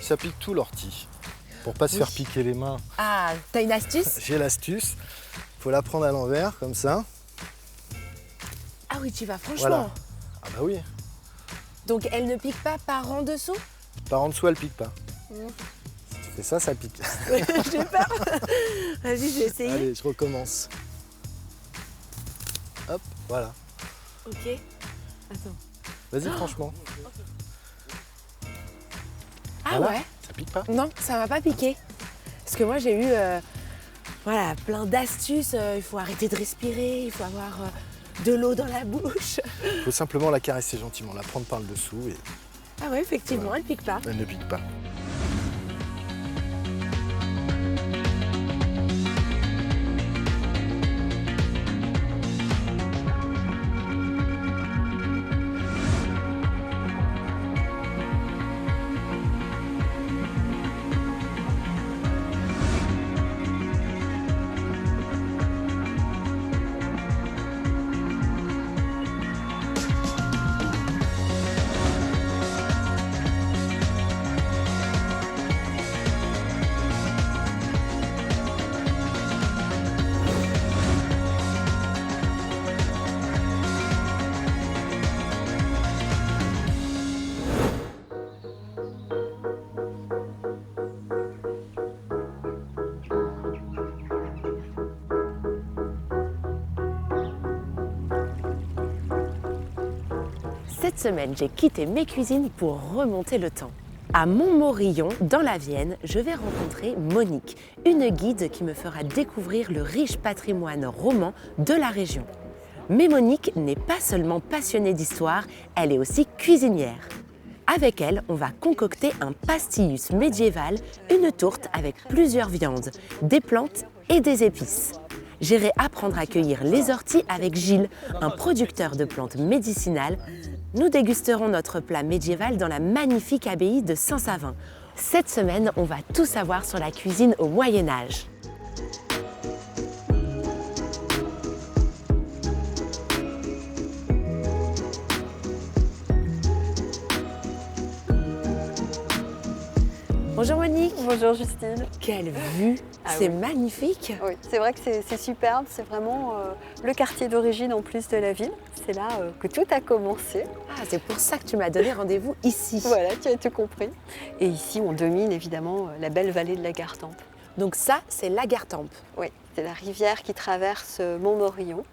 ça pique tout l'ortie. Pour pas se faire piquer les mains, Ah, t'as une astuce? j'ai l'astuce. Faut la prendre à l'envers, comme ça. Ah oui, tu vas franchement. Voilà. Ah bah oui, Donc elle ne pique pas par en dessous? par en dessous, elle pique pas. Si tu fais ça, ça pique. J'ai peur. Vas-y, je vais essayer. Allez, je recommence. Hop, voilà. Ok. Attends. Vas-y, franchement. Ah Voilà. ouais? Ça pique pas. Non, ça m'a pas piqué. Parce que moi j'ai eu voilà, plein d'astuces. Il faut arrêter de respirer, il faut avoir de l'eau dans la bouche. Il faut simplement la caresser gentiment, la prendre par le dessous et Ah ouais, effectivement, Voilà. elle pique pas. elle ne pique pas. Cette semaine, j'ai quitté mes cuisines pour remonter le temps. À Montmorillon, dans la Vienne, je vais rencontrer Monique, une guide qui me fera découvrir le riche patrimoine roman de la région. Mais Monique n'est pas seulement passionnée d'histoire, elle est aussi cuisinière. Avec elle, on va concocter un pastillus médiéval, une tourte avec plusieurs viandes, des plantes et des épices. J'irai apprendre à cueillir les orties avec Gilles, un producteur de plantes médicinales. Nous dégusterons notre plat médiéval dans la magnifique abbaye de Saint-Savin. Cette semaine, on va tout savoir sur la cuisine au Moyen-Âge. Bonjour Monique. Bonjour Justine. Quelle vue, c'est oui. magnifique. Oui, c'est vrai que c'est superbe, c'est vraiment le quartier d'origine en plus de la ville. C'est là que tout a commencé. Ah, c'est pour ça que tu m'as donné rendez-vous ici. Voilà, tu as tout compris. Et ici, on domine évidemment la belle vallée de la Gartempe. Donc ça, c'est la Gartempe. Oui, c'est la rivière qui traverse Montmorillon.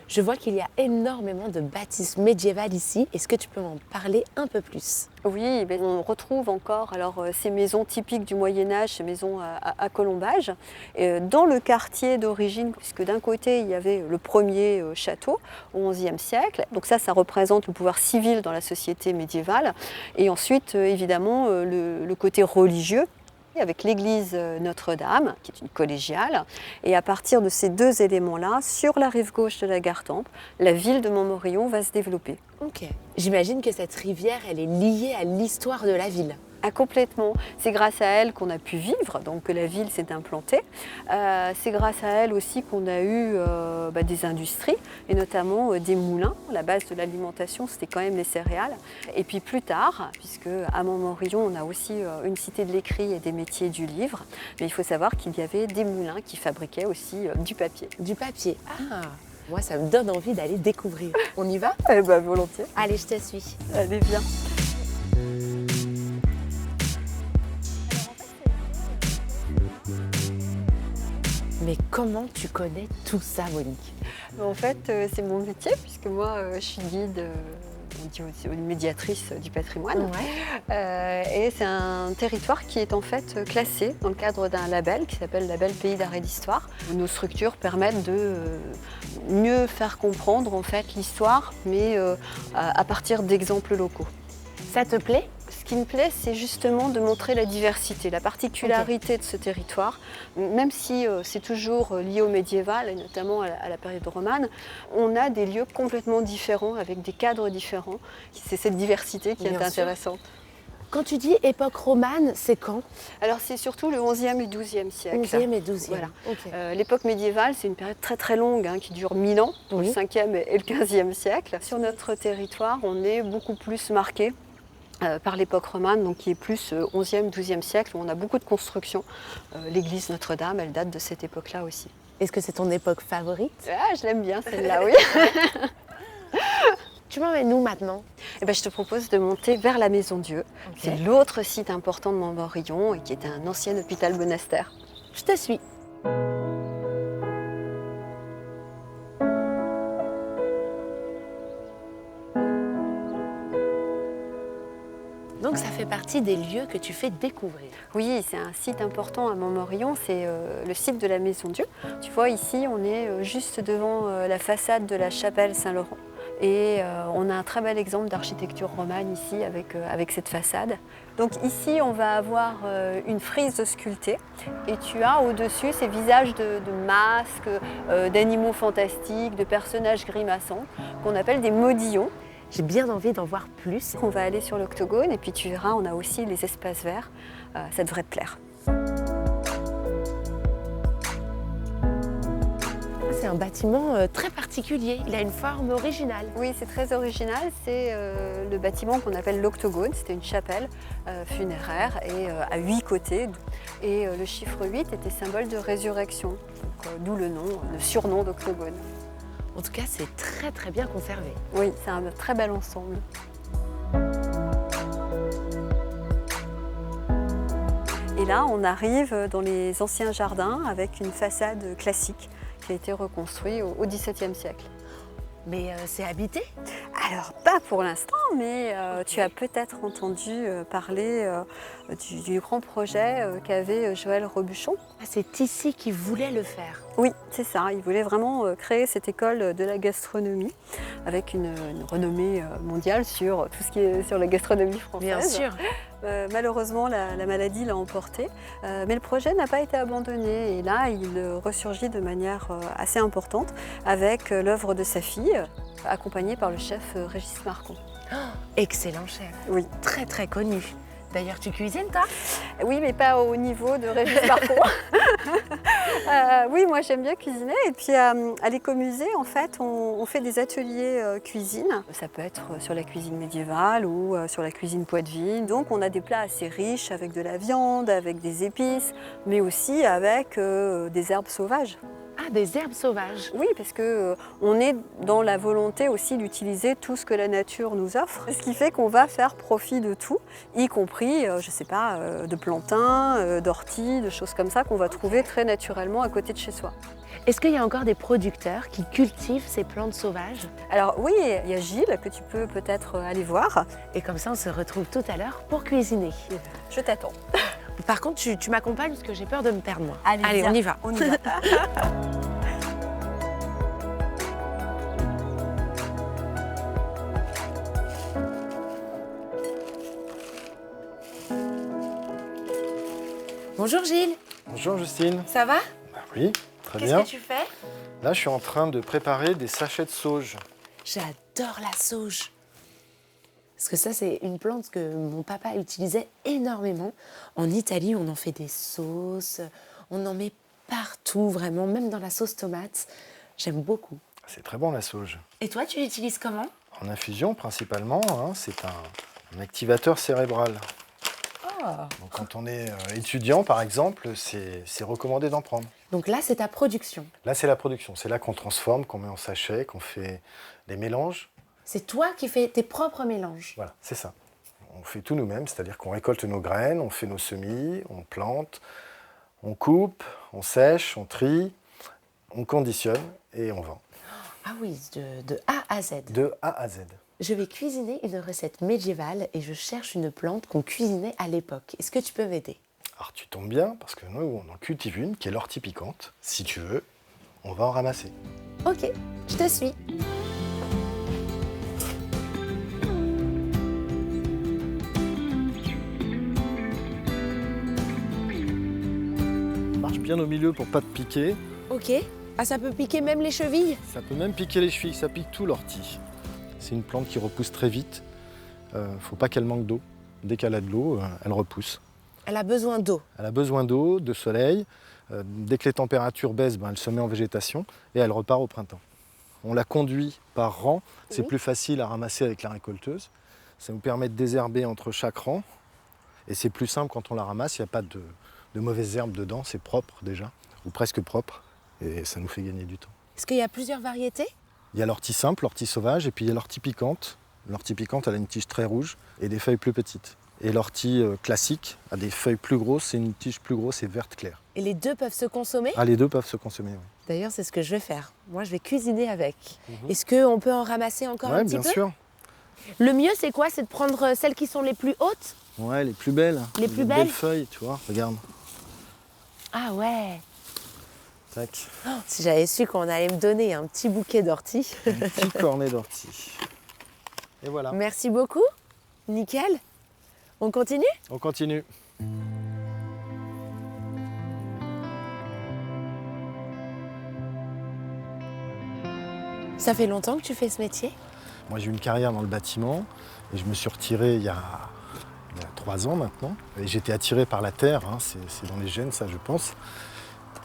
Je vois qu'il y a énormément de bâtisses médiévales ici. Est-ce que tu peux m'en parler un peu plus? Oui, ben, on retrouve encore alors, ces maisons typiques du Moyen-Âge, ces maisons à colombage, dans le quartier d'origine, puisque d'un côté, il y avait le premier château au XIe siècle. Donc ça représente le pouvoir civil dans la société médiévale. Et ensuite, évidemment, le côté religieux, avec l'église Notre-Dame, qui est une collégiale. Et à partir de ces deux éléments-là, sur la rive gauche de la Gartempe, la ville de Montmorillon va se développer. Ok. J'imagine que cette rivière, elle est liée à l'histoire de la ville. Ah, complètement. C'est grâce à elle qu'on a pu vivre, donc que la ville s'est implantée. C'est grâce à elle aussi qu'on a eu des industries, et notamment des moulins. La base de l'alimentation, c'était quand même les céréales. Et puis plus tard, puisque à Montmorillon, on a aussi une cité de l'écrit et des métiers du livre, mais il faut savoir qu'il y avait des moulins qui fabriquaient aussi du papier. Du papier. Ah, moi, ça me donne envie d'aller découvrir. On y va? Eh ben, volontiers. Allez, je te suis. Allez, viens. Mais comment tu connais tout ça, Monique? En fait, c'est mon métier, puisque moi, je suis guide, on dit aussi médiatrice du patrimoine. Ouais. Et c'est un territoire qui est en fait classé dans le cadre d'un label qui s'appelle Label Pays d'Art et d'Histoire. Nos structures permettent de mieux faire comprendre en fait l'histoire, mais à partir d'exemples locaux. Ça te plaît? Ce qui me plaît, c'est justement de montrer la diversité, la particularité de ce territoire. Même si c'est toujours lié au médiéval, et notamment à la période romane, on a des lieux complètement différents, avec des cadres différents. C'est cette diversité qui est intéressante. Quand tu dis époque romane, c'est quand? Alors c'est surtout le XIe et XIIe siècle. 11e et 12e. Voilà. Okay. L'époque médiévale, c'est une période très très longue qui dure 1000 ans, Oui. le 5e et le 15e siècle. Sur notre territoire, on est beaucoup plus marqué par l'époque romane, donc qui est plus 11e, 12e siècle, où on a beaucoup de constructions. L'église Notre-Dame, elle date de cette époque-là aussi. Est-ce que c'est ton époque favorite? Ah, je l'aime bien celle-là, oui. Tu m'emmènes où maintenant? Eh ben, je te propose de monter vers la Maison Dieu. Ok. C'est l'autre site important de Montmorillon et qui était un ancien hôpital monastère. Je te suis. Donc ça fait partie des lieux que tu fais découvrir. Oui, c'est un site important à Montmorillon, c'est le site de la Maison Dieu. Tu vois, ici, on est juste devant la façade de la chapelle Saint-Laurent. Et on a un très bel exemple d'architecture romane ici avec cette façade. Donc ici, on va avoir une frise sculptée et tu as au-dessus ces visages de masques, d'animaux fantastiques, de personnages grimaçants qu'on appelle des modillons. J'ai bien envie d'en voir plus. On va aller sur l'octogone et puis tu verras, on a aussi les espaces verts. Ça devrait te plaire. C'est un bâtiment très particulier. Il a une forme originale. Oui, c'est très original. C'est le bâtiment qu'on appelle l'octogone. C'était une chapelle funéraire et à 8 côtés. Et le chiffre 8 était symbole de résurrection. D'où le nom, le surnom d'octogone. En tout cas, c'est très très bien conservé. Oui, c'est un très bel ensemble. Et là, on arrive dans les anciens jardins avec une façade classique qui a été reconstruite au XVIIe siècle. Mais c'est habité? Alors, pas pour l'instant, mais tu as peut-être entendu parler du grand projet qu'avait Joël Robuchon. Ah, c'est ici qu'il voulait le faire. Oui, c'est ça. Il voulait vraiment créer cette école de la gastronomie avec une renommée mondiale sur tout ce qui est sur la gastronomie française. Bien sûr. Malheureusement, la maladie l'a emporté, mais le projet n'a pas été abandonné et là, il ressurgit de manière assez importante avec l'œuvre de sa fille, accompagnée par le chef Régis Marcon. Oh, excellent chef. Oui. Très très connu. D'ailleurs, tu cuisines toi? Oui, mais pas au niveau de Régis Marcon. Oui, moi j'aime bien cuisiner. Et puis à l'écomusée, en fait, on fait des ateliers cuisine. Ça peut être sur la cuisine médiévale ou sur la cuisine poitevine. Donc on a des plats assez riches avec de la viande, avec des épices, mais aussi avec des herbes sauvages. Ah, des herbes sauvages. Oui, parce que on est dans la volonté aussi d'utiliser tout ce que la nature nous offre. Ce qui fait qu'on va faire profit de tout, y compris, je sais pas, de plantains, d'orties, de choses comme ça qu'on va trouver très naturellement à côté de chez soi. Est-ce qu'il y a encore des producteurs qui cultivent ces plantes sauvages? Alors oui, il y a Gilles que tu peux peut-être aller voir. Et comme ça, on se retrouve tout à l'heure pour cuisiner. Je t'attends. Par contre, tu m'accompagnes parce que j'ai peur de me perdre moi. Allez, on y va. On y va. Bonjour Gilles, Bonjour Justine. ça va? Bah oui, très Qu'est-ce bien. que tu fais? Là, je suis en train de préparer des sachets de sauge. J'adore la sauge. Parce que ça, c'est une plante que mon papa utilisait énormément. En Italie, on en fait des sauces, on en met partout, vraiment, même dans la sauce tomate. J'aime beaucoup. C'est très bon la sauge. Et toi, tu l'utilises comment? En infusion principalement, hein, c'est un activateur cérébral. Donc, quand on est étudiant, par exemple, c'est recommandé d'en prendre. Donc là, c'est ta production. Là, c'est la production. C'est là qu'on transforme, qu'on met en sachet, qu'on fait des mélanges. C'est toi qui fais tes propres mélanges. Voilà, c'est ça. On fait tout nous-mêmes, c'est-à-dire qu'on récolte nos graines, on fait nos semis, on plante, on coupe, on sèche, on trie, on conditionne et on vend. Ah oui, de A à Z. De A à Z. Je vais cuisiner une recette médiévale et je cherche une plante qu'on cuisinait à l'époque. Est-ce que tu peux m'aider? Alors tu tombes bien, parce que nous, on en cultive une, qui est l'ortie piquante. Si tu veux, on va en ramasser. Ok, je te suis. Marche bien au milieu pour pas te piquer. Ok. Ah, ça peut piquer même les chevilles? Ça peut même piquer les chevilles, ça pique tout l'ortie. C'est une plante qui repousse très vite. Faut pas qu'elle manque d'eau. Dès qu'elle a de l'eau, elle repousse. Elle a besoin d'eau. Elle a besoin d'eau, de soleil. Dès que les températures baissent, elle se met en végétation et elle repart au printemps. On la conduit par rang, c'est Oui. plus facile à ramasser avec la récolteuse. Ça nous permet de désherber entre chaque rang. Et c'est plus simple quand on la ramasse, il n'y a pas de mauvaises herbes dedans, c'est propre déjà, ou presque propre. Et ça nous fait gagner du temps. Est-ce qu'il y a plusieurs variétés? Il y a l'ortie simple, l'ortie sauvage, et puis il y a l'ortie piquante. L'ortie piquante, elle a une tige très rouge et des feuilles plus petites. Et l'ortie classique a des feuilles plus grosses et une tige plus grosse et verte claire. Et les deux peuvent se consommer? Ah, les deux peuvent se consommer, oui. D'ailleurs, c'est ce que je vais faire. Moi, je vais cuisiner avec. Est-ce qu'on peut en ramasser encore un petit peu? Bien sûr. Le mieux, c'est quoi? C'est de prendre celles qui sont les plus hautes? Ouais, les plus belles. Les plus belles belles feuilles, tu vois, regarde. Ah ouais. Tac. Oh, si j'avais su qu'on allait me donner un petit bouquet d'orties. Un petit cornet d'ortie. Et voilà. Merci beaucoup. Nickel. On continue? On continue. Ça fait longtemps que tu fais ce métier? Moi, j'ai eu une carrière dans le bâtiment et je me suis retiré il y a 3 ans maintenant. Et j'étais attiré par la terre, hein, c'est dans les gènes, ça, je pense.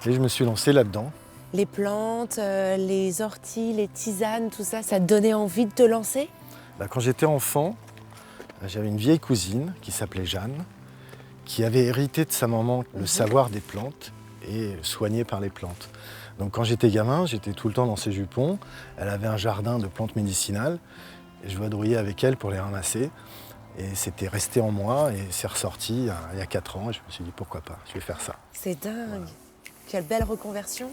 Et je me suis lancé là-dedans. Les plantes, les orties, les tisanes, tout ça, ça te donnait envie de te lancer? Quand j'étais enfant, j'avais une vieille cousine qui s'appelait Jeanne, qui avait hérité de sa maman le savoir des plantes et soigné par les plantes. Donc quand j'étais gamin, j'étais tout le temps dans ses jupons. Elle avait un jardin de plantes médicinales et je vadrouillais avec elle pour les ramasser. Et c'était resté en moi et c'est ressorti il y a 4 ans. Et je me suis dit pourquoi pas, je vais faire ça. C'est dingue. Voilà. Quelle belle reconversion.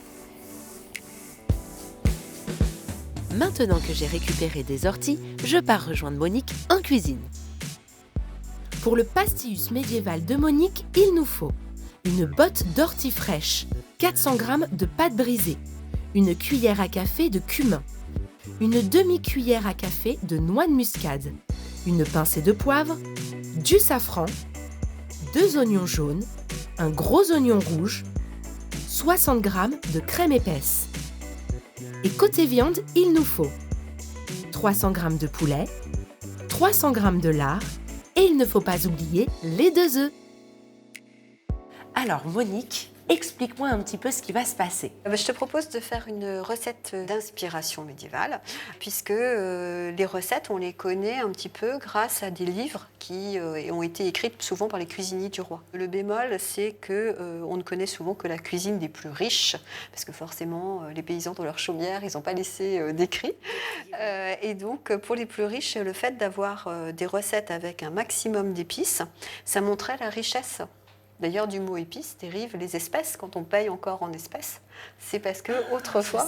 Maintenant que j'ai récupéré des orties, je pars rejoindre Monique en cuisine. Pour le pastillus médiéval de Monique, il nous faut une botte d'ortie fraîche, 400 g de pâte brisée, une cuillère à café de cumin, une demi-cuillère à café de noix de muscade, une pincée de poivre, du safran, 2 oignons jaunes, un gros oignon rouge, 60 g de crème épaisse. Et côté viande, il nous faut 300 g de poulet, 300 g de lard et il ne faut pas oublier les 2 œufs. Alors Monique, explique-moi un petit peu ce qui va se passer. Je te propose de faire une recette d'inspiration médiévale, puisque les recettes, on les connaît un petit peu grâce à des livres qui ont été écrits souvent par les cuisiniers du roi. Le bémol, c'est qu'on ne connaît souvent que la cuisine des plus riches, parce que forcément, les paysans dans leur chaumière, ils n'ont pas laissé d'écrit. Et donc, pour les plus riches, le fait d'avoir des recettes avec un maximum d'épices, ça montrait la richesse. D'ailleurs, du mot épices dérivent les espèces. Quand on paye encore en espèces, c'est parce qu'autrefois,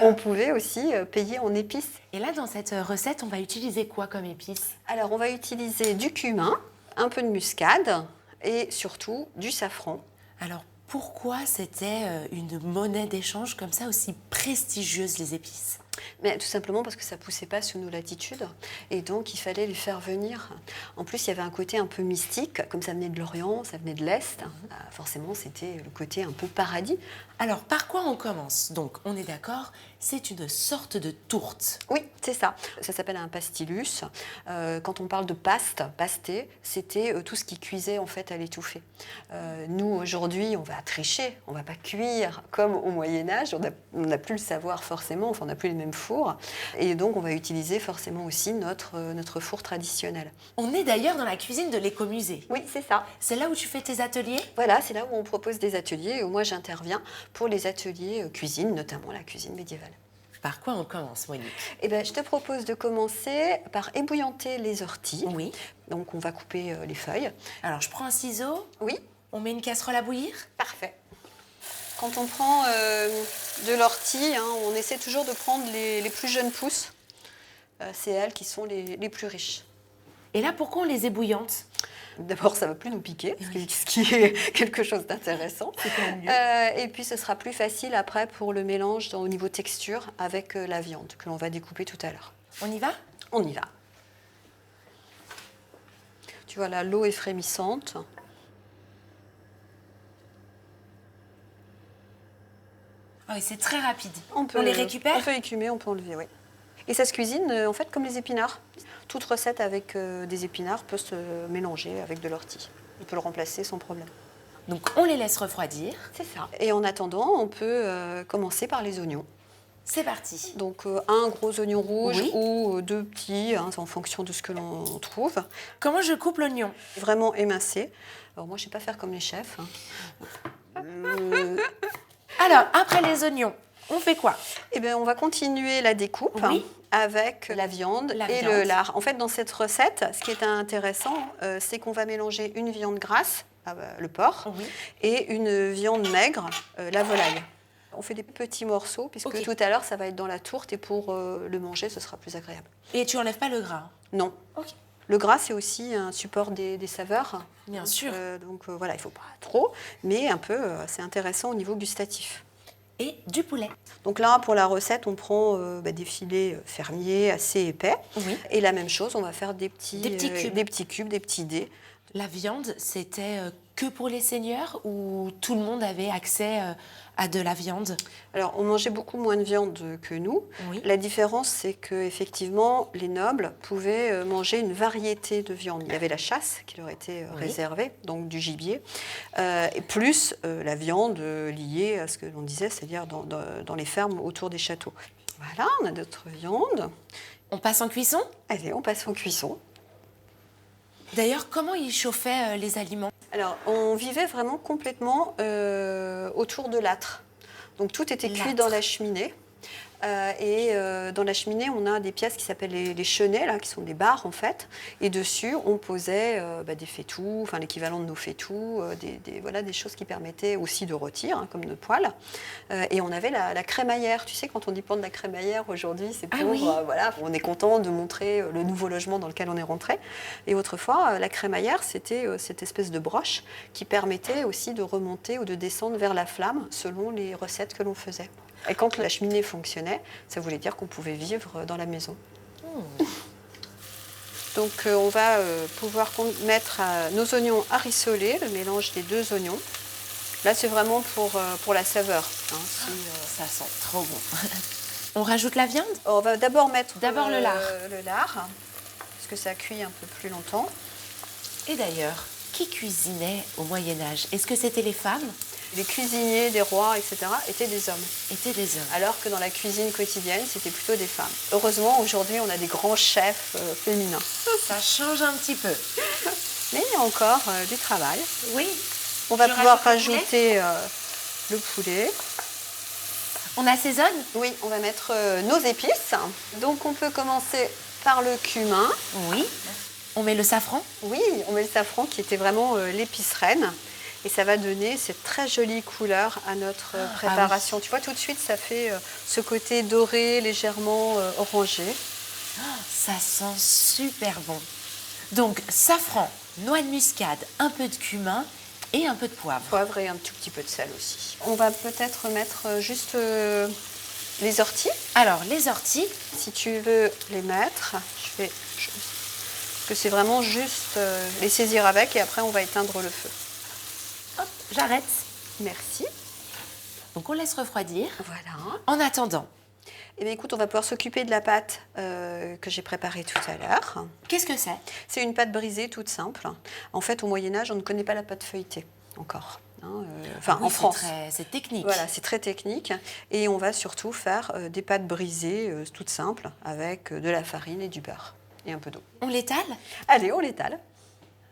on pouvait aussi payer en épices. Et là, dans cette recette, on va utiliser quoi comme épices? Alors, on va utiliser du cumin, un peu de muscade et surtout du safran. Alors, pourquoi c'était une monnaie d'échange comme ça aussi prestigieuse, les épices? Mais tout simplement parce que ça ne poussait pas sous nos latitudes et donc il fallait les faire venir. En plus, il y avait un côté un peu mystique, comme ça venait de l'Orient, ça venait de l'Est. Forcément, c'était le côté un peu paradis. Alors, par quoi on commence? Donc, on est d'accord, c'est une sorte de tourte. Oui, c'est ça. Ça s'appelle un pastillus. Quand on parle de pasté, c'était tout ce qui cuisait en fait à l'étouffée. Nous, aujourd'hui, on va tricher, on ne va pas cuire comme au Moyen-Âge. On n'a plus le savoir forcément, enfin, on n'a plus les mêmes fours. Et donc, on va utiliser forcément aussi notre four traditionnel. On est d'ailleurs dans la cuisine de l'écomusée. Oui, c'est ça. C'est là où tu fais tes ateliers? Voilà, c'est là où on propose des ateliers et où moi j'interviens pour les ateliers cuisine, notamment la cuisine médiévale. Par quoi on commence, Monique? Eh bien, je te propose de commencer par ébouillanter les orties. Oui. Donc, on va couper les feuilles. Alors, je prends un ciseau. Oui. On met une casserole à bouillir. Parfait. Quand on prend de l'ortie, on essaie toujours de prendre les plus jeunes pousses. C'est elles qui sont les plus riches. Et là, pourquoi on les ébouillante? D'abord, ça ne va plus nous piquer, ce qui est quelque chose d'intéressant. C'est quand même mieux. Et puis, ce sera plus facile après pour le mélange au niveau texture avec la viande que l'on va découper tout à l'heure. On y va? On y va. Tu vois, là, l'eau est frémissante. Ah oui, c'est très rapide. On les récupère? On peut écumer, on peut enlever, oui. Et ça se cuisine en fait comme les épinards. Toute recette avec des épinards peut se mélanger avec de l'ortie. On peut le remplacer sans problème. Donc on les laisse refroidir. C'est ça. Et en attendant, on peut commencer par les oignons. C'est parti. Donc un gros oignon rouge Oui. ou deux petits, hein, en fonction de ce que l'on trouve. Comment je coupe l'oignon? Vraiment émincé. Alors moi, je ne sais pas faire comme les chefs. Alors, après les oignons, on fait quoi? Eh bien, on va continuer la découpe Oui. avec la viande La et viande. le lard. En fait, dans cette recette, ce qui est intéressant, c'est qu'on va mélanger une viande grasse, le porc, Oui. et une viande maigre, la volaille. On fait des petits morceaux, puisque Ok. tout à l'heure, ça va être dans la tourte, et pour le manger, ce sera plus agréable. Et tu enlèves pas le gras? Non. Ok. Le gras, c'est aussi un support des saveurs. Bien sûr. Donc voilà, il ne faut pas trop, mais un peu, c'est intéressant au niveau gustatif. Et du poulet. Donc là, pour la recette, on prend des filets fermiers assez épais. Oui. Et la même chose, on va faire des petits cubes. des petits cubes, des petits dés. La viande, c'était que pour les seigneurs ou tout le monde avait accès à de la viande? Alors, on mangeait beaucoup moins de viande que nous. Oui. La différence, c'est qu'effectivement, les nobles pouvaient manger une variété de viande. Il y avait la chasse qui leur était Oui. réservée, donc du gibier, et plus la viande liée à ce que l'on disait, c'est-à-dire dans les fermes autour des châteaux. Voilà, on a notre viande. On passe en cuisson? Allez, on passe en cuisson. D'ailleurs, comment ils chauffaient les aliments? Alors, on vivait vraiment complètement autour de l'âtre. Donc, tout était cuit L'âtre. dans la cheminée. Dans la cheminée, on a des pièces qui s'appellent les chenets, là, qui sont des barres, en fait. Et dessus, on posait des fétous, enfin l'équivalent de nos fétous, des choses qui permettaient aussi de rôtir, hein, comme notre poêle. Et on avait la crémaillère. Tu sais, quand on dépend de la crémaillère aujourd'hui, c'est pour... oui. voilà, on est content de montrer le nouveau logement dans lequel on est rentré. Et autrefois, la crémaillère, c'était cette espèce de broche qui permettait aussi de remonter ou de descendre vers la flamme selon les recettes que l'on faisait. Et quand la cheminée fonctionnait, ça voulait dire qu'on pouvait vivre dans la maison. Donc on va pouvoir mettre nos oignons à rissoler, le mélange des deux oignons. Là, c'est vraiment pour la saveur. Hein, Ça sent trop bon. On rajoute la viande? On va d'abord mettre D'abord le lard. le lard, parce que ça cuit un peu plus longtemps. Et d'ailleurs, qui cuisinait au Moyen-Âge? Est-ce que c'était les femmes? Les cuisiniers des rois, etc., étaient des hommes. Étaient des hommes. Alors que dans la cuisine quotidienne, c'était plutôt des femmes. Heureusement, aujourd'hui, on a des grands chefs féminins. Ça change un petit peu. Mais il y a encore du travail. Oui. On va Je pouvoir rajoute le poulet. rajouter le poulet. On assaisonne? Oui, on va mettre nos épices. Donc, on peut commencer par le cumin. Oui. On met le safran? Oui, on met le safran qui était vraiment l'épice reine. Et ça va donner cette très jolie couleur à notre préparation. Tu vois, tout de suite, ça fait ce côté doré, légèrement orangé. Ça sent super bon. Donc, safran, noix de muscade, un peu de cumin et un peu de poivre. Poivre et un tout petit peu de sel aussi. On va peut-être mettre juste les orties. Alors, les orties, Si tu veux les mettre, parce que c'est vraiment juste les saisir avec et après on va éteindre le feu. hop, j'arrête. Merci. Donc, on laisse refroidir. Voilà. En attendant, Eh bien, écoute, on va pouvoir s'occuper de la pâte que j'ai préparée tout à l'heure. qu'est-ce que c'est? C'est une pâte brisée toute simple. En fait, au Moyen-Âge, on ne connaît pas la pâte feuilletée encore. Hein, Oui, en France. C'est technique. Voilà, c'est très technique. Et on va surtout faire des pâtes brisées toutes simples avec de la farine et du beurre et un peu d'eau. On l'étale? Allez, on l'étale.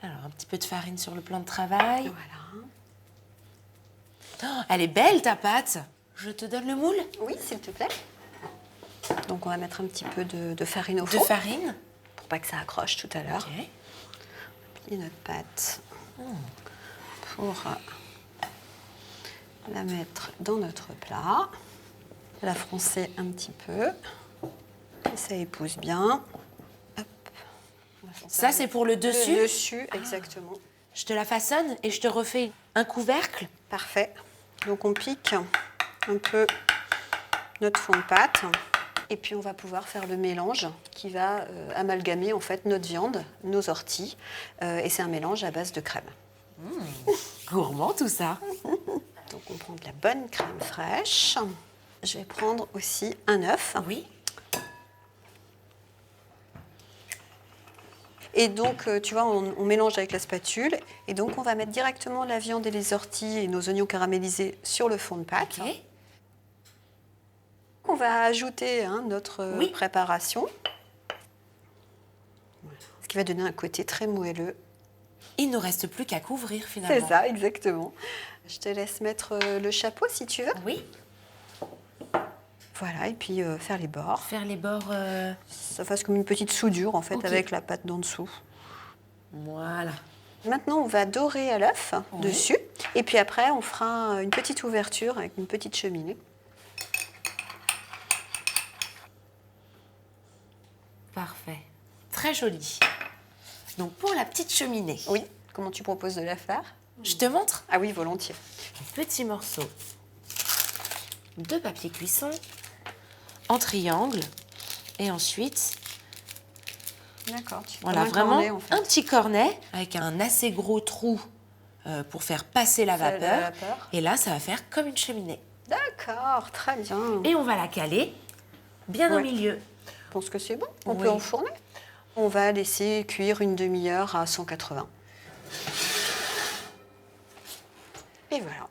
Alors, un petit peu de farine sur le plan de travail. Voilà. Oh, elle est belle, ta pâte. Je te donne le moule Oui, s'il te plaît. Donc, on va mettre un petit peu de farine au de four farine. pour pas que ça accroche tout à l'heure. Ok. Et notre pâte pour la mettre dans notre plat. La froncer un petit peu. Et ça épouse bien. Hop. On va faire Ça, c'est pour le dessus? Le dessus, exactement. Je te la façonne et je te refais un couvercle. Parfait. Donc on pique un peu notre fond de pâte. Et puis on va pouvoir faire le mélange qui va amalgamer en fait notre viande, nos orties. Et c'est un mélange à base de crème. Gourmand, tout ça. Donc on prend de la bonne crème fraîche. Je vais prendre aussi un œuf. Oui. Et donc, tu vois, on mélange avec la spatule. Et donc, on va mettre directement la viande et les orties et nos oignons caramélisés sur le fond de pâte. Ok. on va ajouter notre Oui. préparation. Ce qui va donner un côté très moelleux. Il ne nous reste plus qu'à couvrir finalement. C'est ça, exactement. Je te laisse mettre le chapeau si tu veux. Oui, Voilà, et puis faire les bords. faire les bords... Ça fasse comme une petite soudure en fait Ok. avec la pâte d'en dessous. Voilà. Maintenant, on va dorer à l'œuf Oui. dessus. Et puis après, on fera une petite ouverture avec une petite cheminée. Parfait. Très joli. Donc pour la petite cheminée, Oui. Comment tu proposes de la faire? je te montre Ah oui, volontiers. un petit morceau de papier cuisson en triangle et ensuite, D'accord. Tu voilà, prends vraiment cornet, en fait. un petit cornet avec un assez gros trou pour faire passer la Passer la vapeur. vapeur. Et là, ça va faire comme une cheminée. D'accord, très bien. Et on va la caler bien au Ouais. milieu. Je pense que c'est bon. On Oui. peut enfourner. On va laisser cuire une demi-heure à 180. Et voilà.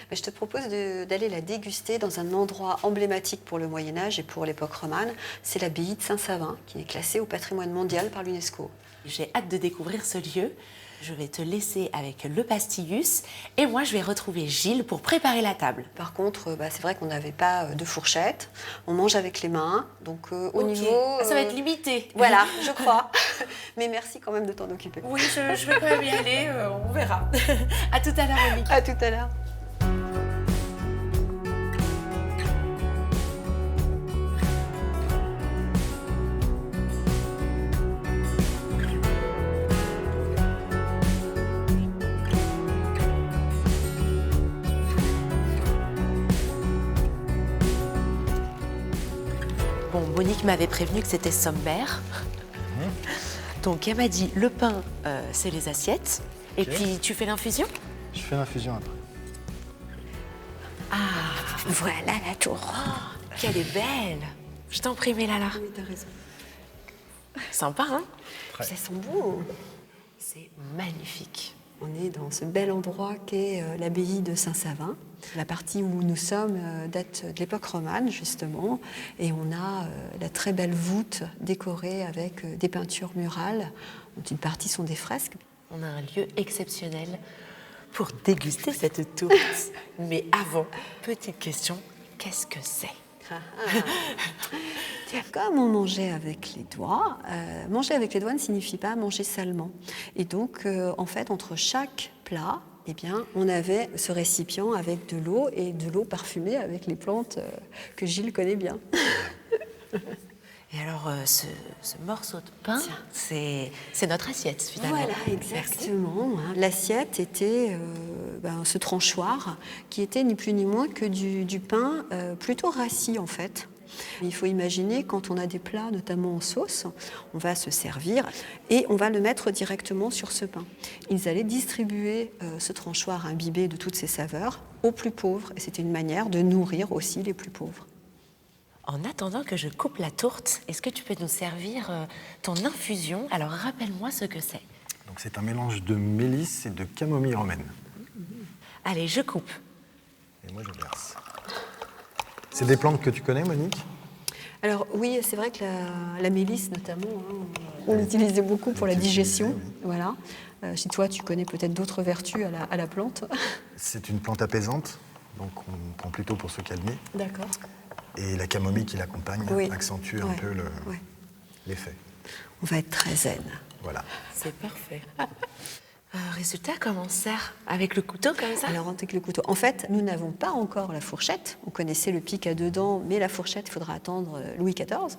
Mais je te propose d'aller la déguster dans un endroit emblématique pour le Moyen-Âge et pour l'époque romane. C'est l'abbaye de Saint-Savin, qui est classée au patrimoine mondial par l'UNESCO. J'ai hâte de découvrir ce lieu. Je vais te laisser avec le pastillus et moi je vais retrouver Gilles pour préparer la table. Par contre, c'est vrai qu'on n'avait pas de fourchette. On mange avec les mains. Donc au Ok. niveau... Ça va être limité. Voilà, je crois. Mais merci quand même de t'en occuper. Oui, je vais quand même y aller, on verra. À tout à l'heure, Monique. À tout à l'heure. Bon, Monique m'avait prévenu que c'était sommaire. Donc elle m'a dit, le pain, c'est les assiettes. Et Ok. puis tu fais l'infusion? Je fais l'infusion après. Voilà la tour. Qu'elle est belle. Je t'en prie, Mélala. Oui, t'as raison. Sympa, hein? Très. Ça sent bon. C'est magnifique. On est dans ce bel endroit qu'est l'abbaye de Saint-Savin. La partie où nous sommes date de l'époque romane, justement, et on a la très belle voûte décorée avec des peintures murales, dont une partie sont des fresques. On a un lieu exceptionnel pour déguster cette tourte. Mais avant, petite question, qu'est-ce que c'est? Comme on mangeait avec les doigts, manger avec les doigts ne signifie pas manger salement. Et donc, en fait, entre chaque plat, eh bien, on avait ce récipient avec de l'eau et de l'eau parfumée avec les plantes que Gilles connaît bien. Et alors, ce morceau de pain, c'est notre assiette, finalement. Voilà, exactement. Hein. L'assiette était ce tranchoir qui était ni plus ni moins que du pain plutôt rassis, en fait. Il faut imaginer, quand on a des plats, notamment en sauce, on va se servir et on va le mettre directement sur ce pain. Ils allaient distribuer ce tranchoir imbibé de toutes ces saveurs aux plus pauvres. Et c'était une manière de nourrir aussi les plus pauvres. En attendant que je coupe la tourte, est-ce que tu peux nous servir ton infusion? Alors, rappelle-moi ce que c'est. Donc c'est un mélange de mélisse et de camomille romaine. Allez, je coupe. Et moi je verse. C'est des plantes que tu connais, Monique? Alors oui, c'est vrai que la mélisse notamment, on l'utilisait beaucoup pour la digestion. Oui. Voilà. Chez toi, tu connais peut-être d'autres vertus à la plante. C'est une plante apaisante, donc on prend plutôt pour se calmer. D'accord. Et la camomille qui l'accompagne Oui. accentue un Ouais. peu Ouais. l'effet. On va être très zen. Voilà. C'est parfait. Résultat, comment on sert? Avec le couteau, comme ça? Alors, avec le couteau. En fait, nous n'avons pas encore la fourchette. On connaissait le pic à deux dents, mais la fourchette, il faudra attendre Louis XIV.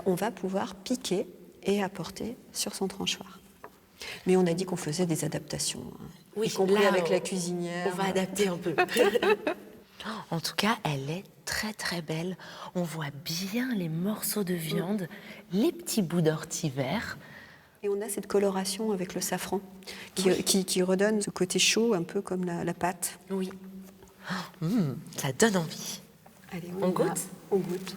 On va pouvoir piquer et apporter sur son tranchoir. Mais on a dit qu'on faisait des adaptations, hein, Oui, y compris là, avec la cuisinière. On va adapter un peu. En tout cas, elle est très très belle. On voit bien les morceaux de viande, les petits bouts d'ortie vert. Et on a cette coloration avec le safran qui redonne ce côté chaud, un peu comme la pâte. Oui. Ça donne envie. Allez, On goûte? On goûte.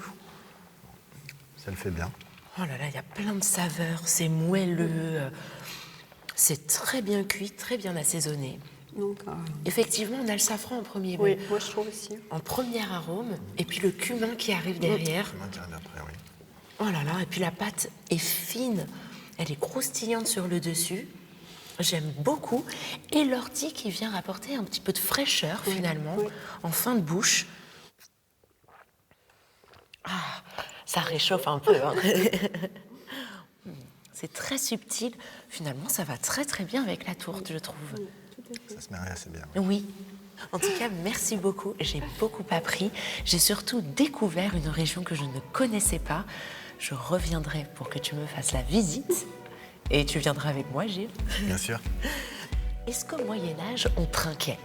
Ça le fait bien. Oh là là, il y a plein de saveurs. C'est moelleux. C'est très bien cuit, très bien assaisonné. Donc, Effectivement, on a le safran en premier. oui, mais moi je trouve aussi. en premier arôme, et puis le cumin qui arrive derrière. Cumin qui arrive après, oui. Oh là là, et puis la pâte est fine, elle est croustillante sur le dessus. J'aime beaucoup. Et l'ortie qui vient rapporter un petit peu de fraîcheur finalement, en fin de bouche. Ah, ça réchauffe un peu. Hein. C'est très subtil. Finalement, ça va très très bien avec la tourte, je trouve. Ça se marie assez bien. Oui. En tout cas, merci beaucoup. J'ai beaucoup appris. J'ai surtout découvert une région que je ne connaissais pas. Je reviendrai pour que tu me fasses la visite. Et tu viendras avec moi, Gilles. Bien sûr. Est-ce qu'au Moyen-Âge, on trinquait?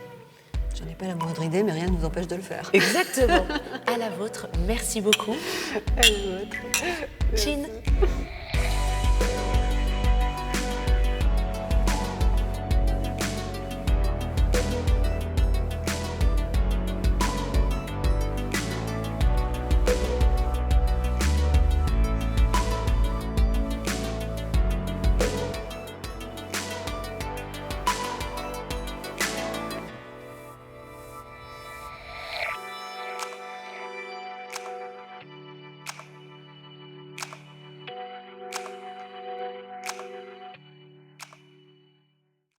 J'en ai pas la moindre idée, mais rien ne nous empêche de le faire. Exactement. À la vôtre. Merci beaucoup. À la vôtre. Chin.